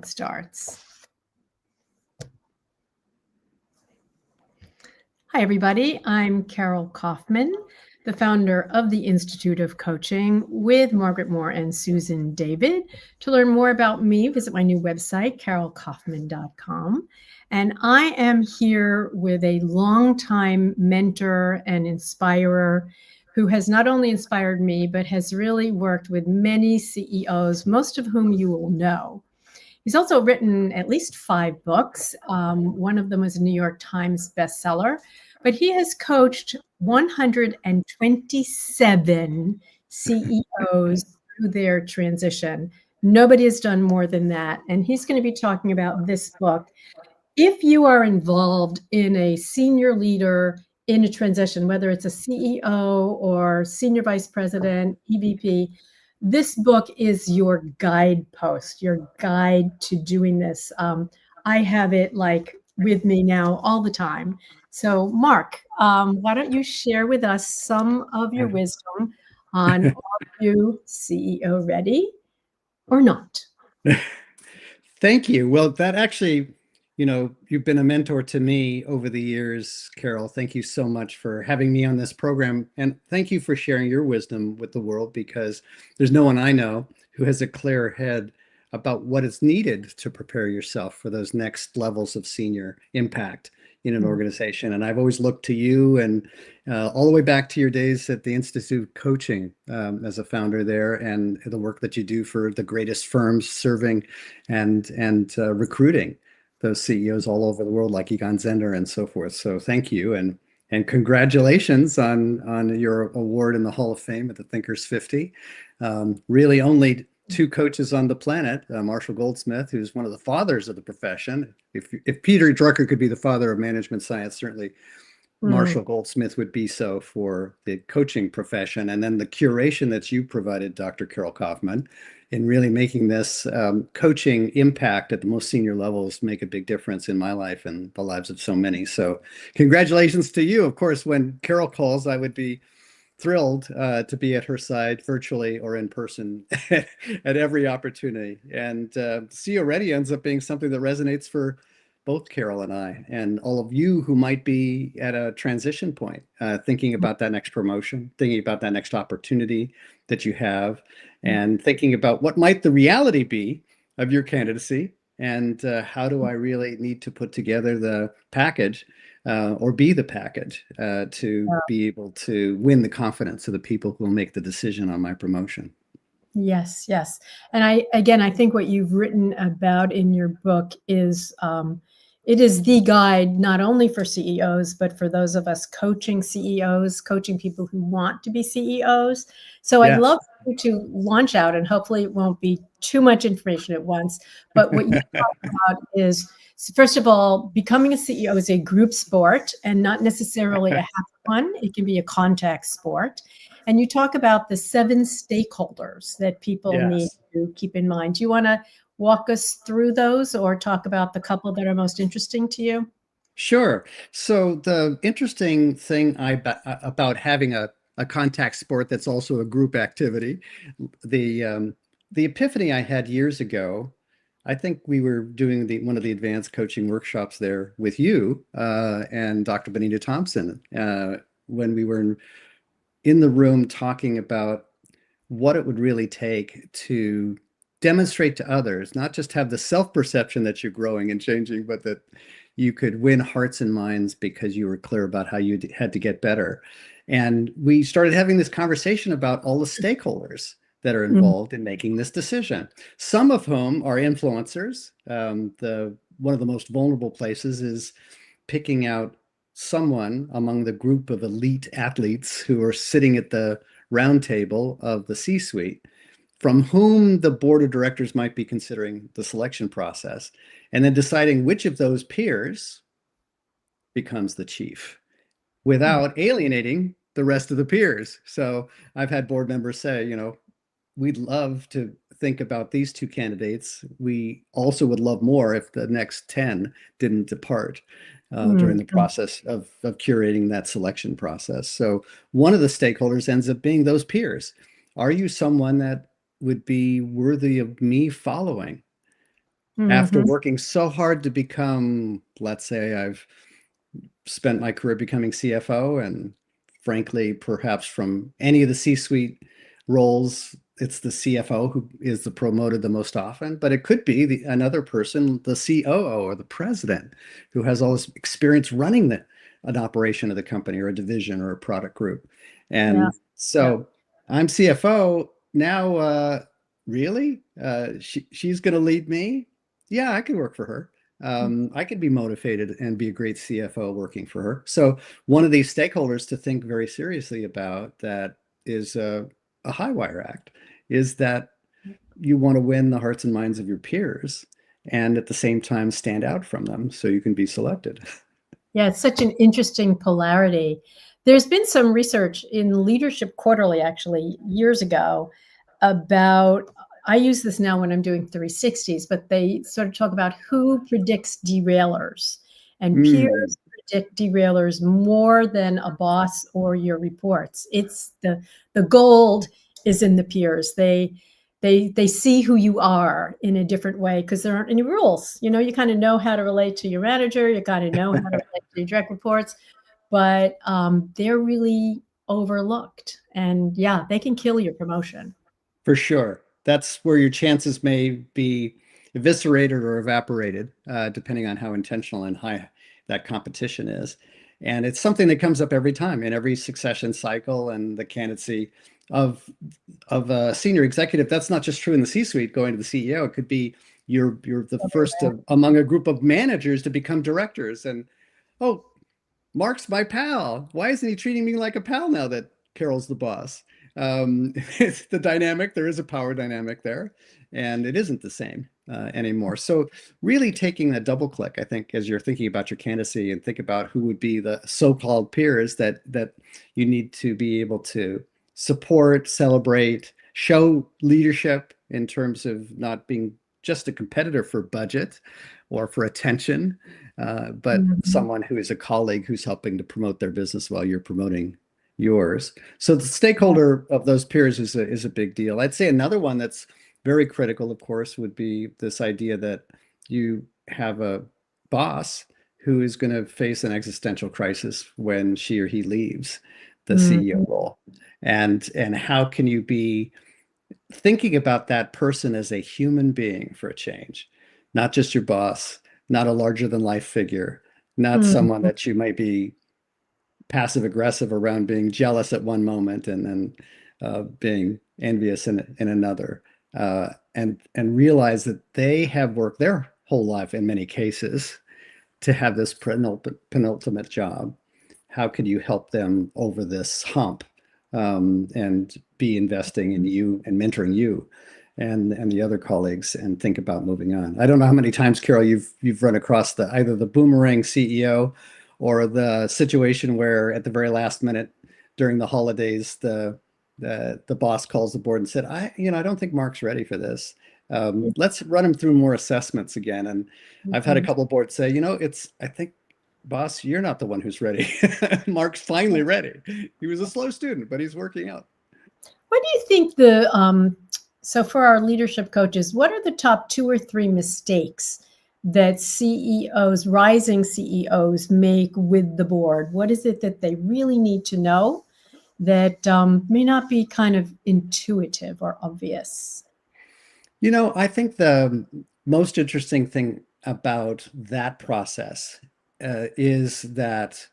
it starts. Hi, everybody. I'm Carol Kauffman, the founder of the Institute of Coaching with Margaret Moore and Susan David. To learn more about me, visit my new website, carolkaufman.com. And I am here with a longtime mentor and inspirer who has not only inspired me, but has really worked with many CEOs, most of whom you will know. He's also written at least 5 books. One of them was a New York Times bestseller, but he has coached 127 CEOs through their transition. Nobody has done more than that. And he's going to be talking about this book. If you are involved in a senior leader in a transition, whether it's a CEO or senior vice president, EVP, this book is your guidepost, your guide to doing this. I have it like with me now all the time. So Mark, why don't you share with us some of your wisdom on are you CEO ready or not? Thank you. Well, that actually, you've been a mentor to me over the years, Carol. Thank you so much for having me on this program. And thank you for sharing your wisdom with the world, because there's no one I know who has a clear head about what is needed to prepare yourself for those next levels of senior impact in an organization. And I've always looked to you and all the way back to your days at the Institute of Coaching as a founder there, and the work that you do for the greatest firms serving and recruiting those CEOs all over the world, like Egon Zehnder and so forth. So thank you, and congratulations on your award in the Hall of Fame at the Thinkers 50. Really only 2 coaches on the planet, Marshall Goldsmith, who's one of the fathers of the profession. If Peter Drucker could be the father of management science, certainly Marshall Goldsmith would be so for the coaching profession. And then the curation that you provided, Dr. Carol Kauffman, in really making this coaching impact at the most senior levels make a big difference in my life and the lives of so many. So congratulations to you. Of course, when Carol calls, I would be thrilled to be at her side virtually or in person at every opportunity. And CEO Ready ends up being something that resonates for both Carol and I, and all of you who might be at a transition point, thinking about that next promotion, thinking about that next opportunity that you have, and thinking about what might the reality be of your candidacy, and how do I really need to put together the package or be the package to be able to win the confidence of the people who will make the decision on my promotion. Yes, yes. And I think what you've written about in your book is it is the guide not only for CEOs, but for those of us coaching CEOs, coaching people who want to be CEOs. So I'd love you to launch out, and hopefully it won't be too much information at once. But what you talk about is, first of all, becoming a CEO is a group sport and not necessarily a hackathon. It can be a contact sport. And you talk about the 7 stakeholders that people need to keep in mind. Do you want to walk us through those, or talk about the couple that are most interesting to you? Sure. So the interesting thing about having a contact sport that's also a group activity, the epiphany I had years ago, I think we were doing one of the advanced coaching workshops there with you and Dr. Benita Thompson when we were in the room talking about what it would really take to demonstrate to others, not just have the self-perception that you're growing and changing, but that you could win hearts and minds because you were clear about how you had to get better. And we started having this conversation about all the stakeholders that are involved in making this decision, some of whom are influencers. One of the most vulnerable places is picking out someone among the group of elite athletes who are sitting at the round table of the C-suite, from whom the board of directors might be considering the selection process, and then deciding which of those peers becomes the chief without alienating the rest of the peers. So I've had board members say, we'd love to think about these 2 candidates. We also would love more if the next 10 didn't depart during the process of curating that selection process. So one of the stakeholders ends up being those peers. Are you someone that would be worthy of me following? After Hmm. working so hard to become, let's say I've spent my career becoming CFO, and frankly, perhaps from any of the C-suite roles, it's the CFO who is the promoted the most often, but it could be another person, the COO or the president, who has all this experience running an operation of the company or a division or a product group. Yeah. And Yeah. so I'm CFO now. Really? She's going to lead me? Yeah, I could work for her. I could be motivated and be a great CFO working for her. So one of these stakeholders to think very seriously about that is a high wire act, is that you want to win the hearts and minds of your peers and at the same time stand out from them so you can be selected. Yeah, it's such an interesting polarity. There's been some research in Leadership Quarterly, actually, years ago, about, I use this now when I'm doing 360s, but they sort of talk about who predicts derailers. And Mm, peers predict derailers more than a boss or your reports. It's the gold is in the peers. They see who you are in a different way because there aren't any rules. You kind of know how to relate to your manager, you kind of know how to relate to your direct reports, but they're really overlooked. And yeah, they can kill your promotion. for sure. That's where your chances may be eviscerated or evaporated, depending on how intentional and high that competition is. And it's something that comes up every time in every succession cycle and the candidacy of a senior executive. That's not just true in the C-suite going to the CEO. It could be you're the first among a group of managers to become directors. And oh, Mark's my pal. Why isn't he treating me like a pal now that Carol's the boss? It's the dynamic. There is a power dynamic there, and it isn't the same anymore. So, really taking a double click, I think, as you're thinking about your candidacy and think about who would be the so-called peers that you need to be able to support, celebrate, show leadership in terms of not being just a competitor for budget or for attention, but Mhm. someone who is a colleague who's helping to promote their business while you're promoting yours. So the stakeholder of those peers is a big deal. I'd say another one that's very critical, of course, would be this idea that you have a boss who is going to face an existential crisis when she or he leaves the CEO Mhm. role. And how can you be thinking about that person as a human being for a change, not just your boss, not a larger than life figure, not someone Mhm. that you might be passive aggressive around, being jealous at one moment and then being envious in another, and realize that they have worked their whole life in many cases to have this penultimate job. How can you help them over this hump, and be investing in you and mentoring you and the other colleagues and think about moving on? I don't know how many times, Carol, you've run across either the boomerang CEO or the situation where at the very last minute during the holidays, the boss calls the board and said, I don't think Mark's ready for this. Let's run him through more assessments again. And I've had a Mhm. couple of boards say, I think, boss, you're not the one who's ready. Mark's finally ready. He was a slow student, but he's working out. What do you think so for our leadership coaches, what are the top two or three mistakes that CEOs, rising CEOs make with the board? What is it that they really need to know that may not be kind of intuitive or obvious? I think the most interesting thing about that process is that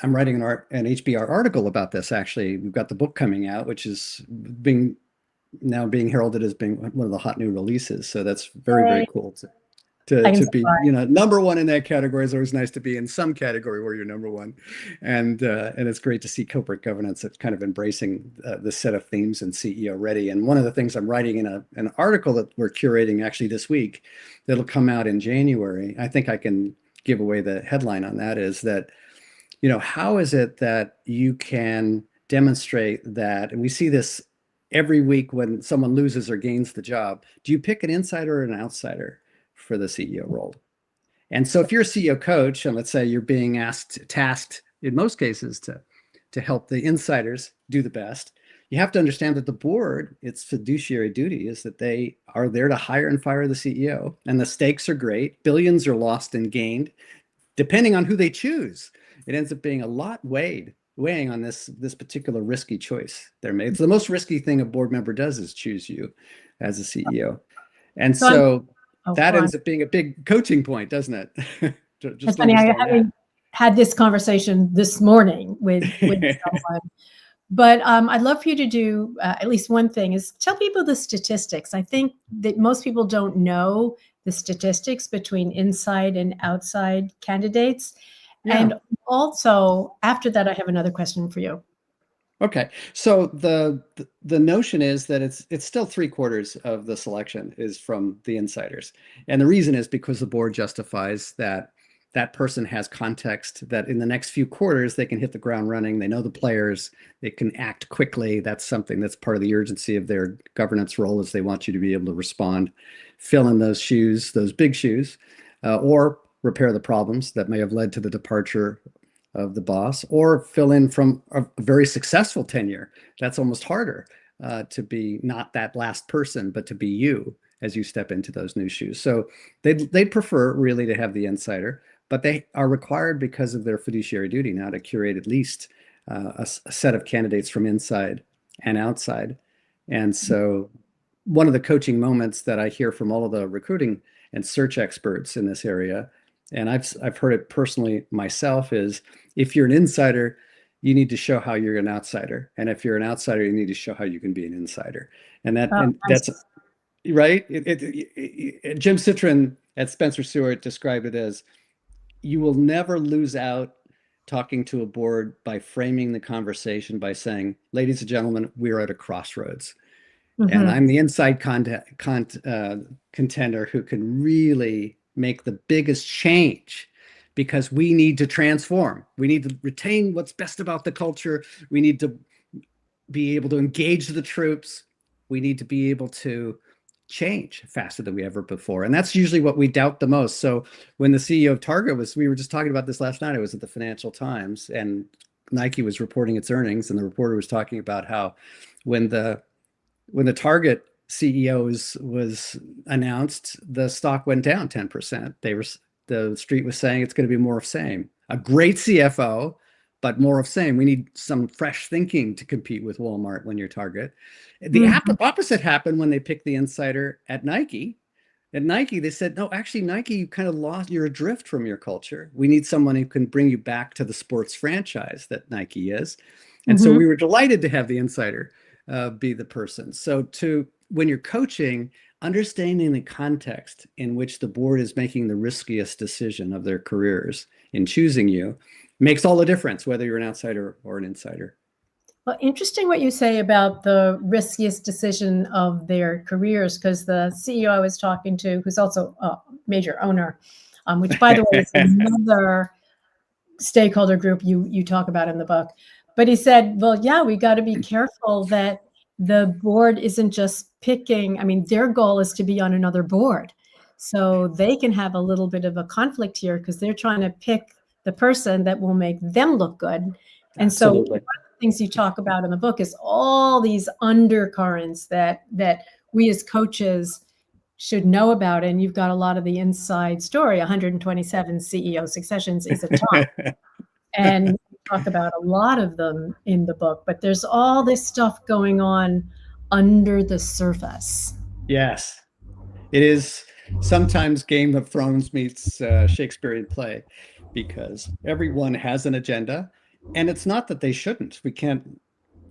I'm writing an HBR article about this. Actually, we've got the book coming out, which is being heralded as being one of the hot new releases. So that's very, very Right. cool to be, number one in that category. Is always nice to be in some category where you're number one, and it's great to see corporate governance that's kind of embracing this set of themes and CEO ready. And one of the things I'm writing in an article that we're curating actually this week, that'll come out in January. I think I can give away the headline on that, is that how is it that you can demonstrate that? And we see this every week when someone loses or gains the job. Do you pick an insider or an outsider for the CEO role? And so if you're a CEO coach, and let's say you're being tasked in most cases to help the insiders do the best, you have to understand that the board, its fiduciary duty is that they are there to hire and fire the CEO. And the stakes are great. Billions are lost and gained, depending on who they choose. It ends up being a lot weighing on this particular risky choice they're made. It's the most risky thing a board member does is choose you as a CEO. And So I'm, so oh, that go on. ends up being a big coaching point, doesn't it? It's Just funny. I understand that. having had this conversation this morning with someone. But I'd love for you to do at least one thing is tell people the statistics. I think that most people don't know the statistics between inside and outside candidates. Yeah. And also, after that, I have another question for you. Okay. So the notion is that it's still 3/4 of the selection is from the insiders. And the reason is because the board justifies that that person has context that in the next few quarters they can hit the ground running. They know the players, they can act quickly. That's something that's part of the urgency of their governance role is they want you to be able to respond, fill in those shoes, those big shoes, or repair the problems that may have led to the departure of the boss, or fill in from a very successful tenure. That's almost harder to be not that last person, but to be you as you step into those new shoes. So they'd prefer really to have the insider, but they are required because of their fiduciary duty now to curate at least a set of candidates from inside and outside. And so one of the coaching moments that I hear from all of the recruiting and search experts in this area, and I've heard it personally myself, is if you're an insider, you need to show how you're an outsider, and if you're an outsider, you need to show how you can be an insider. And Oh, that's nice. right. Jim Citron at Spencer Stewart described it as you will never lose out talking to a board by framing the conversation by saying, ladies and gentlemen, we're at a crossroads. And Mhm. I'm the inside contender who can really make the biggest change because we need to transform. We need to retain what's best about the culture. We need to be able to engage the troops. We need to be able to change faster than we ever before. And that's usually what we doubt the most. So when the CEO of Target we were just talking about this last night, it was at the Financial Times, and Nike was reporting its earnings, and the reporter was talking about how when the Target CEO was announced, the stock went down 10%. The street was saying it's going to be more of same. A great CFO, but more of same. We need some fresh thinking to compete with Walmart when you're Target. The Mhm. opposite happened when they picked the insider at Nike. At Nike, they said, no, actually, Nike, you kind of lost, you're adrift from your culture. We need someone who can bring you back to the sports franchise that Nike is. And so Mhm. we were delighted to have the insider be the person. So when you're coaching, understanding the context in which the board is making the riskiest decision of their careers in choosing you makes all the difference, whether you're an outsider or an insider. Well, interesting what you say about the riskiest decision of their careers, because the CEO I was talking to, who's also a major owner, which by the way is another stakeholder group you talk about in the book. But he said, well, yeah, we got to be careful that the board isn't just picking. I mean, their goal is to be on another board. So they can have a little bit of a conflict here because they're trying to pick the person that will make them look good. And so one of Absolutely. the things you talk about in the book is all these undercurrents that we as coaches should know about. And you've got a lot of the inside story. 127 CEO successions is a ton. And we talk about a lot of them in the book, but there's all this stuff going on under the surface. Yes, it is sometimes Game of Thrones meets Shakespearean play because everyone has an agenda. And it's not that they shouldn't. We can't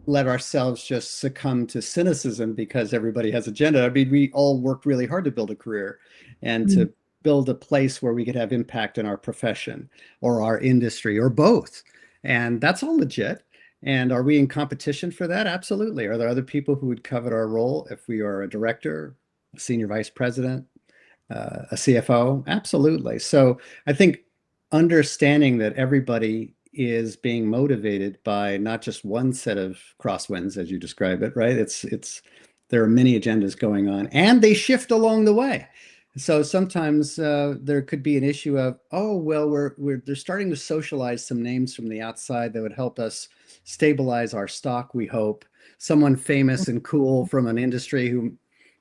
let ourselves just succumb to cynicism because everybody has agenda. I mean, we all worked really hard to build a career and Mm. to build a place where we could have impact in our profession or our industry or both. And that's all legit. And are we in competition for that? Absolutely. Are there other people who would covet our role if we are a director, a senior vice president, a CFO? Absolutely. So I think understanding that everybody is being motivated by not just one set of crosswinds, as you describe it, right? It's there are many agendas going on, and they shift along the way. So sometimes there could be an issue of, oh, well, they're starting to socialize some names from the outside that would help us stabilize our stock, we hope. Someone famous and cool from an industry who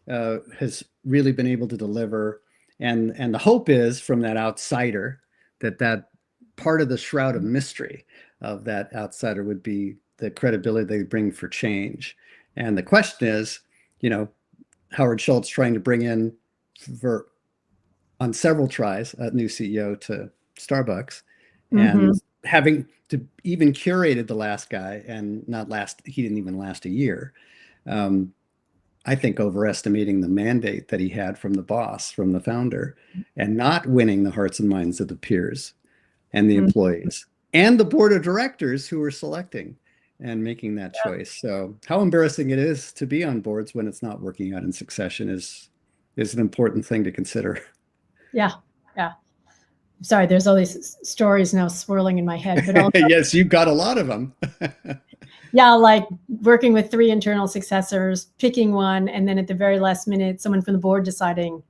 has really been able to deliver. And the hope is from that outsider that part of the shroud of mystery of that outsider would be the credibility they bring for change. And the question is, you know, Howard Schultz trying to bring in for on several tries a new CEO to Starbucks, and Hmm. having to even curated the last guy and not last, he didn't even last a year. Um, I think overestimating the mandate that he had from the boss, from the founder, and not winning the hearts and minds of the peers and the employees and the board of directors who were selecting and making that choice. So how embarrassing it is to be on boards when it's not working out in succession is an important thing to consider. Yeah, yeah. Sorry, there's all these stories now swirling in my head, but also, Yes, you've got a lot of them. yeah, like working with three internal successors, picking one, and then at the very last minute, someone from the board deciding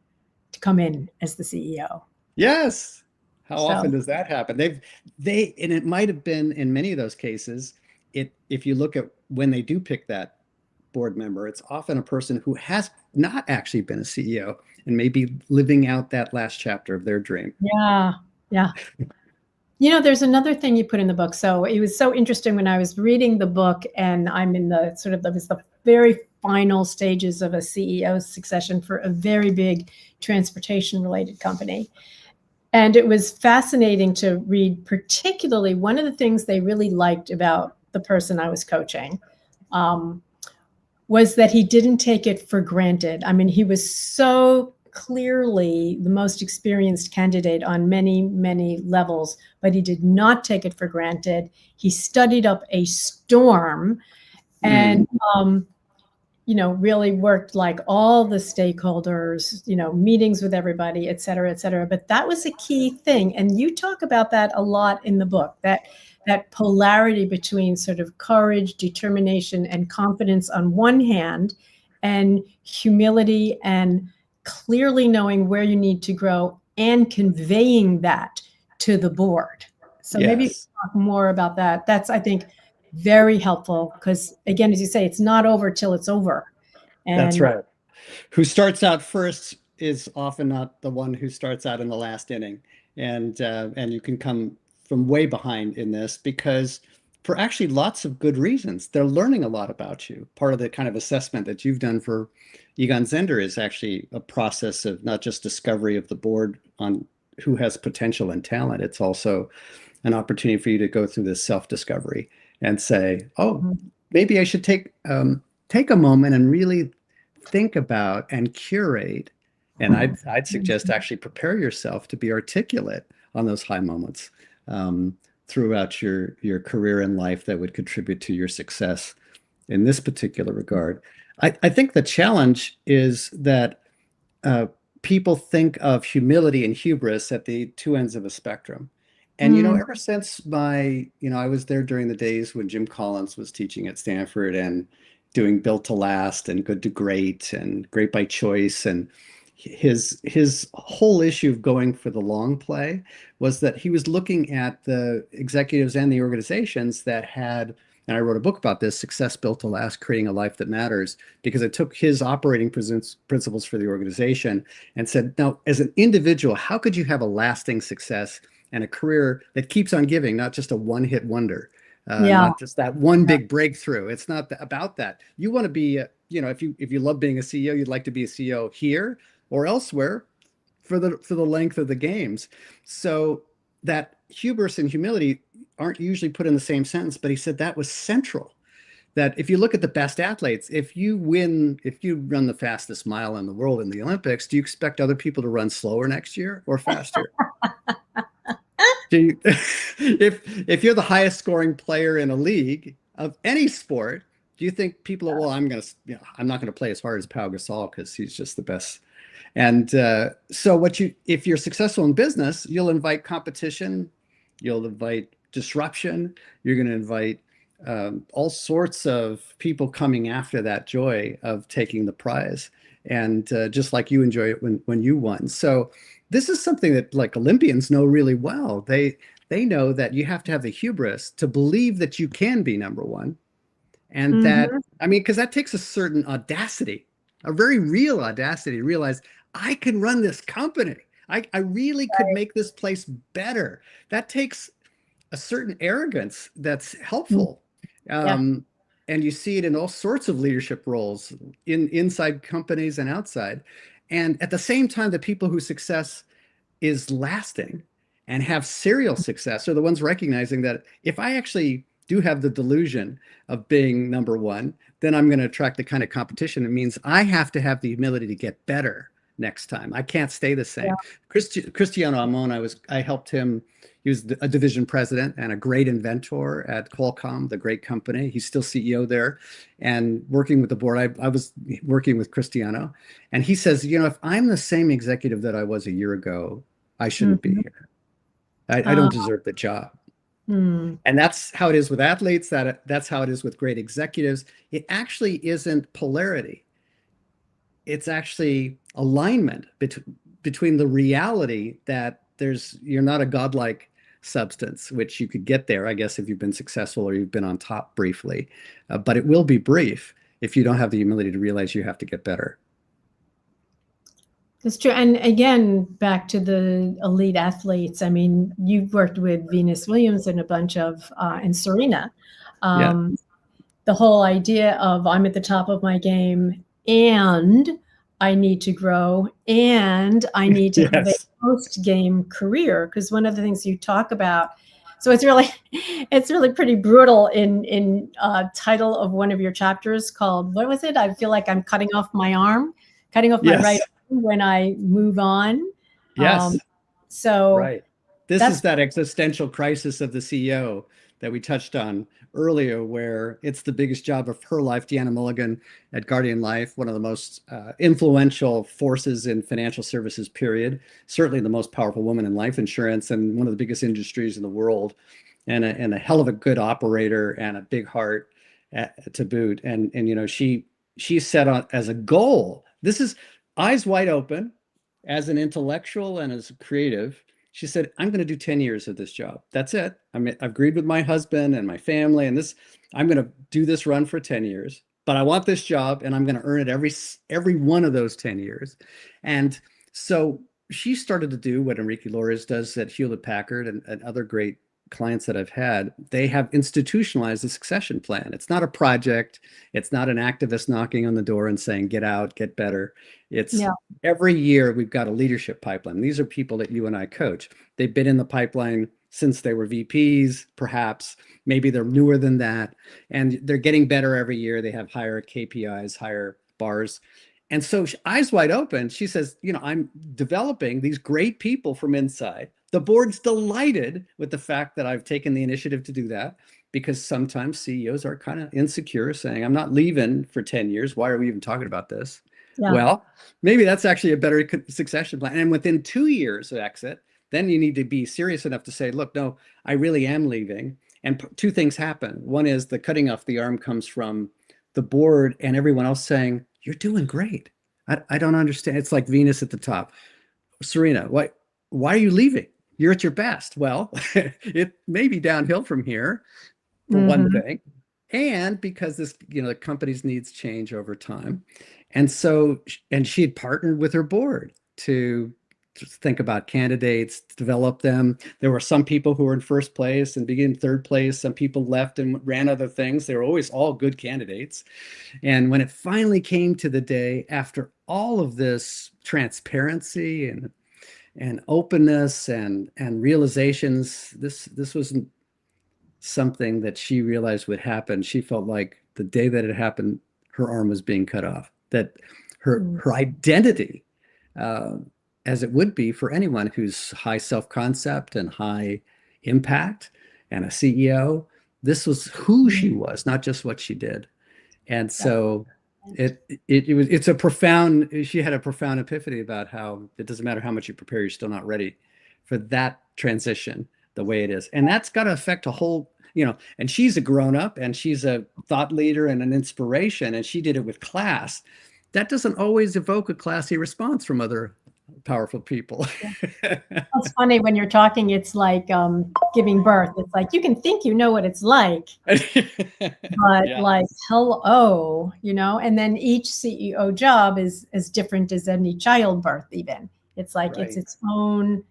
to come in as the CEO. Yes. How often So, does that happen? And it might have been in many of those cases, if you look at when they do pick that board member, it's often a person who has not actually been a CEO and maybe living out that last chapter of their dream. yeah, yeah. You know, there's another thing you put in the book. So it was so interesting when I was reading the book, and I'm in the sort of the very final stages of a CEO succession for a very big transportation related company. And it was fascinating to read, particularly one of the things they really liked about the person I was coaching um, was that he didn't take it for granted. I mean, he was so clearly the most experienced candidate on many, many levels, but he did not take it for granted. He studied up a storm Mm, and, really worked like all the stakeholders, meetings with everybody, et cetera, et cetera. But that was a key thing. And you talk about that a lot in the book, that polarity between sort of courage, determination, and confidence on one hand, and humility and clearly knowing where you need to grow and conveying that to the board. So maybe yes, talk more about that. That's, I think, very helpful because, again, as you say, it's not over till it's over. that's And right. Who starts out first is often not the one who starts out in the last inning. And you can come from way behind in this because for actually lots of good reasons. They're learning a lot about you. Part of the kind of assessment that you've done for Egon Zehnder is actually a process of not just discovery of the board on who has potential and talent. It's also an opportunity for you to go through this self-discovery and say, oh, maybe I should take a moment and really think about and curate. And I'd suggest actually prepare yourself to be articulate on those high moments throughout your career and life that would contribute to your success in this particular regard. I think the challenge is that uh, people think of humility and hubris at the two ends of a spectrum. And, mm, ever since I was there during the days when Jim Collins was teaching at Stanford and doing Built to Last and Good to Great and Great by Choice. And his whole issue of going for the long play was that he was looking at the executives and the organizations that had, and I wrote a book about this, Success Built to Last, Creating a Life That Matters, because it took his operating principles for the organization and said, now, as an individual, how could you have a lasting success and a career that keeps on giving, not just a one-hit wonder, yeah, not just that one big breakthrough? It's not about that. You want to be, if you love being a CEO, you'd like to be a CEO here or elsewhere for the length of the games. So that hubris and humility aren't usually put in the same sentence, but he said that was central. That if you look at the best athletes, if you run the fastest mile in the world in the Olympics, do you expect other people to run slower next year or faster? Do you, if you're the highest scoring player in a league of any sport, do you think people are, well, I'm not gonna play as hard as Pau Gasol because he's just the best. And so if you're successful in business, you'll invite competition, you'll invite disruption, you're going to invite all sorts of people coming after that joy of taking the prize. and just like you enjoy it when you won. So this is something that like Olympians know really well. They know that you have to have the hubris to believe that you can be number one. And that, Mhm. I mean, because that takes a certain audacity, a very real audacity to realize I can run this company. I really could make this place better. That takes a certain arrogance that's Mm. helpful. Yeah. Um, and you see it in all sorts of leadership roles inside companies and outside. And at the same time, the people whose success is lasting and have serial success are the ones recognizing that if I actually do have the delusion of being number one, then I'm going to attract the kind of competition. It means I have to have the humility to get better next time. I can't stay the Yeah. same. Cristiano Amon, I helped him. He was a division president and a great inventor at Qualcomm, the great company. He's still CEO there. And working with the board, I was working with Cristiano. And he says, if I'm the same executive that I was a year ago, I shouldn't be Mhm. here. I Uh, don't deserve the job. mm. And that's how it is with athletes. That's how it is with great executives. It actually isn't polarity. It's actually alignment between the reality that you're not a godlike substance, which you could get there, I guess, if you've been successful or you've been on top briefly. But it will be brief if you don't have the humility to realize you have to get better. That's true. And again, back to the elite athletes. I mean, you've worked with Venus Williams and a bunch of, and Serena. Yeah. Um, the whole idea of I'm at the top of my game and I need to grow and I need to have a Yes. post game career. Because one of the things you talk about, so it's really, it's really pretty brutal in title of one of your chapters called, what was it? I feel like I'm cutting off my right Yes. arm when I move on. Um, Yes. so Right. This is that's that existential crisis of the CEO that we touched on earlier, where it's the biggest job of her life. Deanna Mulligan at Guardian Life, one of the most influential forces in financial services, period. Certainly the most powerful woman in life insurance and one of the biggest industries in the world, and a hell of a good operator and a big heart to boot. And she set on as a goal. This is eyes wide open as an intellectual and as a creative. She said, I'm going to do 10 years of this job. That's it. I've agreed with my husband and my family, and I'm going to do this run for 10 years, but I want this job and I'm going to earn it every one of those 10 years. And so she started to do what Enrique Lores does at Hewlett Packard and other great clients that I've had. They have institutionalized a succession plan. It's not a project. It's not an activist knocking on the door and saying, get out, get better. It's yeah, every year we've got a leadership pipeline. These are people that you and I coach. They've been in the pipeline since they were VPs, perhaps. Maybe they're newer than that. And they're getting better every year. They have higher KPIs, higher bars. And so, eyes wide open, she says, I'm developing these great people from inside. The board's delighted with the fact that I've taken the initiative to do that, because sometimes CEOs are kind of insecure, saying, I'm not leaving for 10 years. Why are we even talking about this? yeah, Well, maybe that's actually a better succession plan. And within 2 years of exit, then you need to be serious enough to say, look, no, I really am leaving. And two things happen. One is the cutting off the arm comes from the board and everyone else saying, you're doing great. I don't understand. It's like Venus at the top. Serena, why are you leaving? You're at your best. Well, it may be downhill from here, for one hmm, thing, and because the company's needs change over time. And so, and she had partnered with her board to think about candidates, to develop them. There were some people who were in first place and began third place. Some people left and ran other things. They were always all good candidates. And when it finally came to the day, after all of this transparency and openness and realizations, this wasn't something that she realized would happen. She felt like the day that it happened, her arm was being cut off. That her identity, uh, as it would be for anyone who's high self-concept and high impact and a CEO, this was who she was, not just what she did. And yeah. so it's a profound, she had a profound epiphany about how it doesn't matter how much you prepare, you're still not ready for that transition the way it is. And that's got to affect a whole, and she's a grown up and she's a thought leader and an inspiration, and she did it with class. that doesn't always evoke a classy response from other powerful people. It's funny when you're talking, it's like giving birth. It's like you can think you know what it's like, but Yeah, like, hello, and then each CEO job is as different as any childbirth even. It's like it's right. its own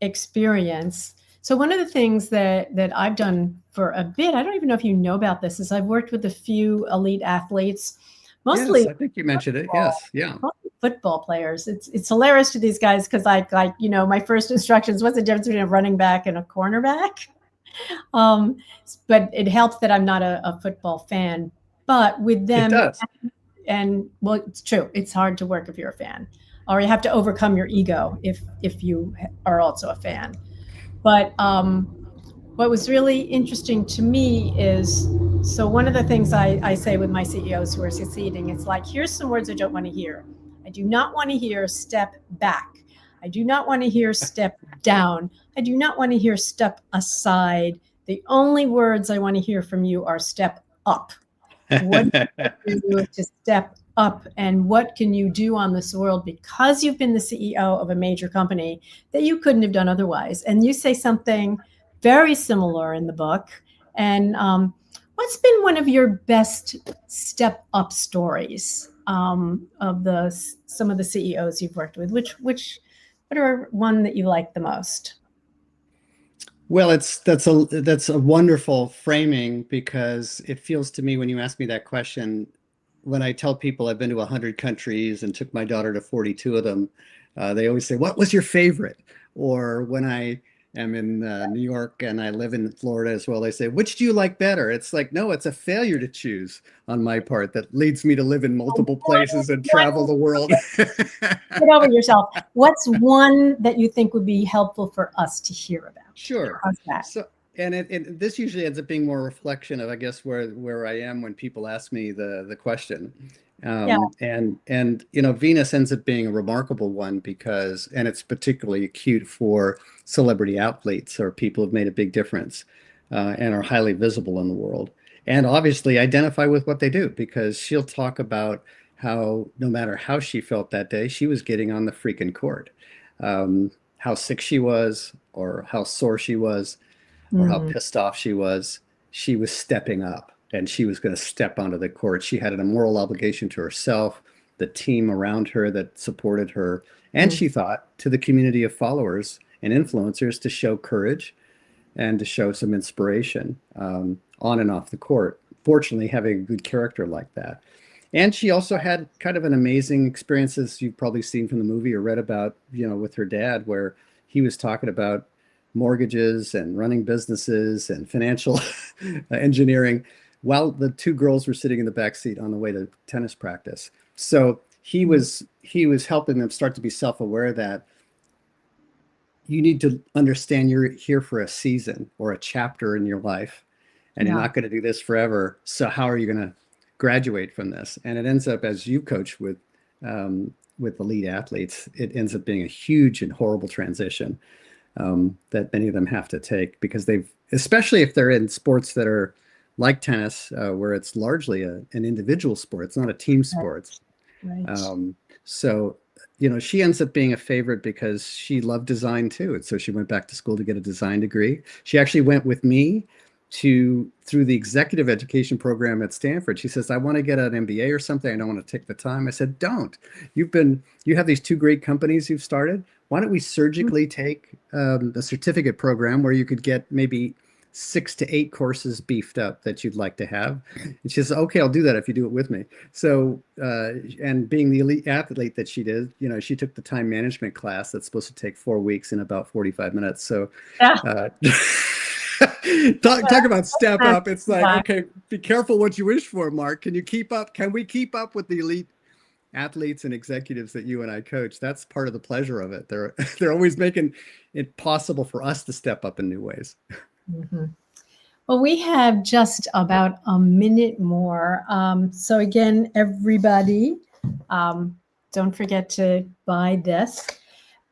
experience. So one of the things that I've done for a bit, I don't even know if you know about this, is I've worked with a few elite athletes, Yes, mostly I think you mentioned it. Yes, yeah. football players. It's hilarious to these guys because like my first instructions, what's the difference between a running back and a cornerback? Um, but it helps that I'm not a football fan. But with It them, does. and well, it's true. It's hard to work if you're a fan, or you have to overcome your ego if you are also a fan. But what was really interesting to me is, so one of the things I say with my CEOs who are succeeding, it's like, here's some words I don't want to hear. I do not want to hear step back. I do not want to hear step down. I do not want to hear step aside. The only words I want to hear from you are step up. What do you do to step up, and what can you do on this world because you've been the CEO of a major company that you couldn't have done otherwise? And you say something very similar in the book. And what's been one of your best step up stories of some of the CEOs you've worked with? What are one that you like the most? Well, that's a wonderful framing because it feels to me when you ask me that question, when I tell people I've been to 100 countries and took my daughter to 42 of them, they always say, "What was your favorite?" Or when I am in New York and I live in Florida as well, they say, "Which do you like better?" It's like, no, it's a failure to choose on my part that leads me to live in multiple places and travel the world. Get over yourself. What's one that you think would be helpful for us to hear about? Sure. How's that? So, and this usually ends up being more reflection of, I guess, where I am when people ask me the question. Yeah. And Venus ends up being a remarkable one because, and it's particularly acute for celebrity athletes or people who've made a big difference and are highly visible in the world. And obviously identify with what they do because she'll talk about how no matter how she felt that day, she was getting on the freaking court. How sick she was, or how sore she was, or how Mm, pissed off she was stepping up and she was going to step onto the court. She had a moral obligation to herself, the team around her that supported her, and mm, she thought to the community of followers and influencers to show courage and to show some inspiration on and off the court. Fortunately, having a good character like that. And she also had kind of an amazing experience, as you've probably seen from the movie or read about, with her dad, where he was talking about mortgages and running businesses and financial engineering while the two girls were sitting in the back seat on the way to tennis practice. So mm. he was helping them start to be self-aware that you need to understand you're here for a season or a chapter in your life, and you're Yeah. not going to do this forever. So how are you going to graduate from this? And it ends up, as you coach with elite athletes, it ends up being a huge and horrible transition that many of them have to take because especially if they're in sports that are like tennis, where it's largely an individual sport. It's not a team sport. Right. Um, so, she ends up being a favorite because she loved design too. And so she went back to school to get a design degree. She actually went with me through the executive education program at Stanford. She says, "I want to get an MBA or something. I don't want to take the time." I said, "Don't. You have these two great companies you've started. Why don't we surgically take a certificate program where you could get maybe 6 to 8 courses beefed up that you'd like to have?" And she says, "Okay, I'll do that if you do it with me." So, and being the elite athlete that she did, she took the time management class that's supposed to take 4 weeks in about 45 minutes. So, Yeah. uh, talk about step up. It's like, okay, be careful what you wish for, Mark. Can you keep up? Can we keep up with the elite athletes and executives that you and I coach? That's part of the pleasure of it. They're always making it possible for us to step up in new ways. Mhm. Well, we have just about a minute more. So again, everybody, don't forget to buy this.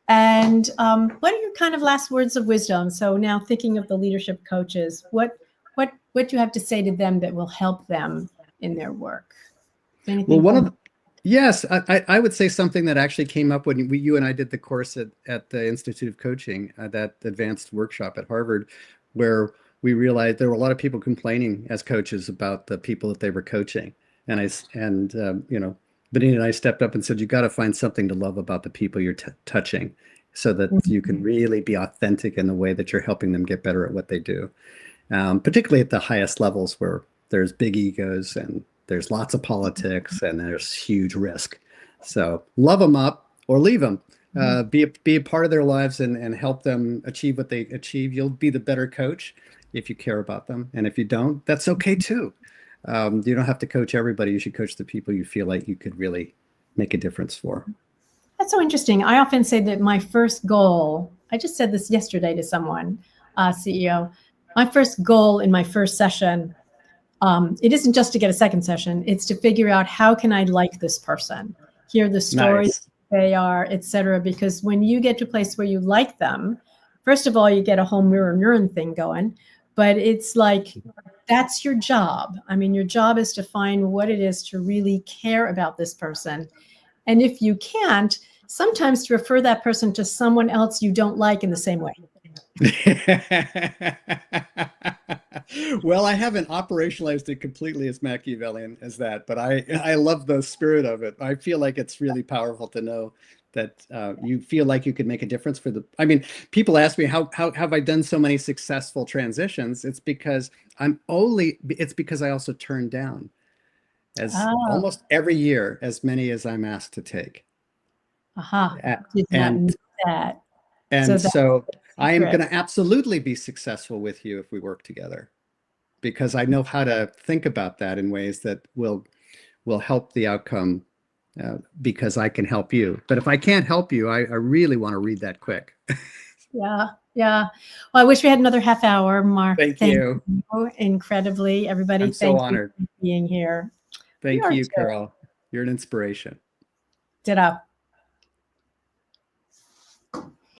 And what are your kind of last words of wisdom? So now thinking of the leadership coaches, what do you have to say to them that will help them in their work? Is Well, anything? Yes, I would say something that actually came up when you and I did the course at the Institute of Coaching, that advanced workshop at Harvard, where we realized there were a lot of people complaining as coaches about the people that they were coaching. Benita and I stepped up and said, you got to find something to love about the people you're touching so that you can really be authentic in the way that you're helping them get better at what they do. Particularly at the highest levels where there's big egos and there's lots of politics and there's huge risk. So love them up or leave them. Be a part of their lives and help them achieve what they achieve. You'll be the better coach if you care about them. And if you don't, that's okay too. You don't have to coach everybody. You should coach the people you feel like you could really make a difference for. That's so interesting. I often say that my first goal, I just said this yesterday to someone, CEO, my first goal in my first session, it isn't just to get a second session, it's to figure out how can I like this person, hear the stories they are, et cetera. Because when you get to a place where you like them, first of all, you get a whole mirror neuron thing going, but it's like, that's your job. I mean, your job is to find what it is to really care about this person. And if you can't, sometimes to refer that person to someone else you don't like in the same way. Well, I haven't operationalized it completely as Machiavellian as that, but I love the spirit of it. I feel like it's really powerful to know that you feel like you could make a difference for I mean, people ask me how have I done so many successful transitions? It's because I also turn down almost every year as many as I'm asked to take. Did not know that. So I am going to absolutely be successful with you if we work together, because I know how to think about that in ways that will help the outcome, because I can help you. But if I can't help you, I really want to read that quick. Yeah. Well, I wish we had another half hour, Mark. Thank you incredibly, everybody. I'm so honored you for being here. Thank you, Carol. You're an inspiration. Ditto.